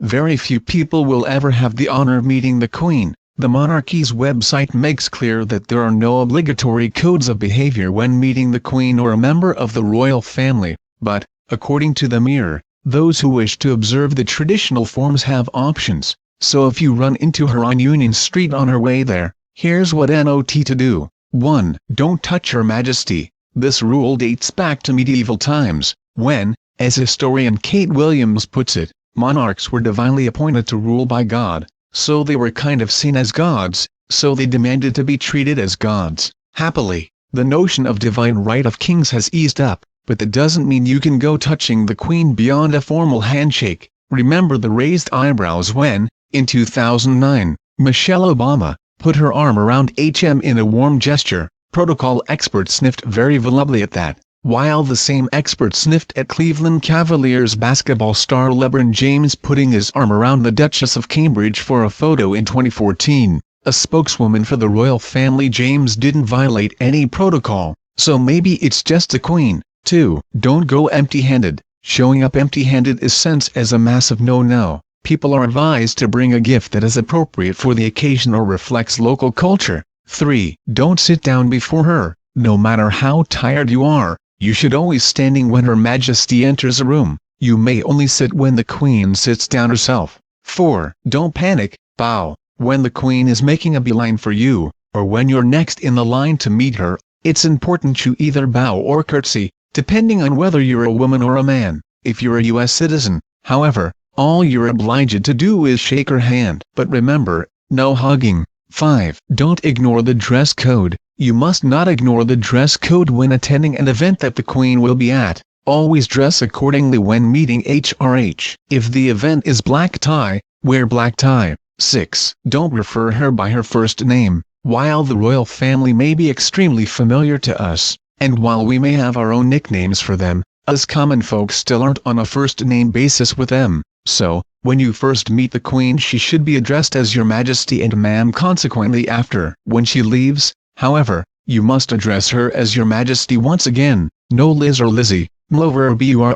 Very few people will ever have the honor of meeting the Queen. The monarchy's website makes clear that there are no obligatory codes of behavior when meeting the Queen or a member of the royal family, but, according to the Mirror, those who wish to observe the traditional forms have options. So if you run into her on Union Street on her way there, here's what not to do. 1. Don't touch Her Majesty. This rule dates back to medieval times, when, as historian Kate Williams puts it, monarchs were divinely appointed to rule by God, so they were kind of seen as gods, so they demanded to be treated as gods. Happily, the notion of divine right of kings has eased up, but that doesn't mean you can go touching the Queen beyond a formal handshake. Remember the raised eyebrows when, in 2009, Michelle Obama put her arm around HM in a warm gesture. Protocol experts sniffed very volubly at that, while the same expert sniffed at Cleveland Cavaliers basketball star LeBron James putting his arm around the Duchess of Cambridge for a photo in 2014. A spokeswoman for the royal family James didn't violate any protocol, so maybe it's just the Queen. 2. Don't go empty-handed. Showing up empty-handed is sensed as a massive no-no. People are advised to bring a gift that is appropriate for the occasion or reflects local culture. 3. Don't sit down before her. No matter how tired you are, you should always standing when Her Majesty enters a room. You may only sit when the Queen sits down herself. 4. Don't panic, bow. When the Queen is making a beeline for you, or when you're next in the line to meet her, it's important you either bow or curtsy, depending on whether you're a woman or a man. If you're a U.S. citizen, however, all you're obliged to do is shake her hand. But remember, no hugging. 5. Don't ignore the dress code. You must not ignore the dress code when attending an event that the Queen will be at. Always dress accordingly when meeting HRH. If the event is black tie, wear black tie. 6. Don't refer her by her first name. While the royal family may be extremely familiar to us, and while we may have our own nicknames for them, us common folk still aren't on a first-name basis with them. So, when you first meet the Queen she should be addressed as Your Majesty and ma'am consequently after. When she leaves, however, you must address her as Your Majesty once again, no Liz or Lizzie, Mlover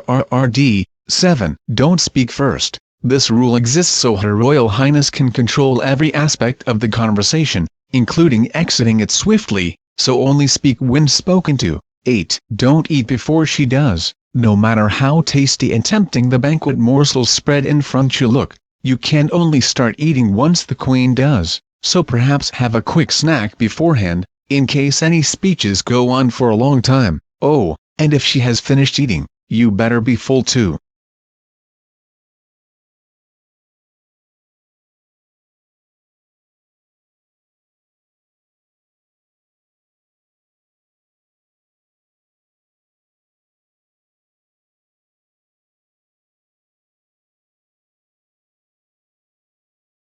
or Burrd. 7. Don't speak first. This rule exists so Her Royal Highness can control every aspect of the conversation, including exiting it swiftly, so only speak when spoken to. 8. Don't eat before she does. No matter how tasty and tempting the banquet morsels spread in front you look, you can only start eating once the Queen does, so perhaps have a quick snack beforehand, in case any speeches go on for a long time. Oh, and if she has finished eating, you better be full too.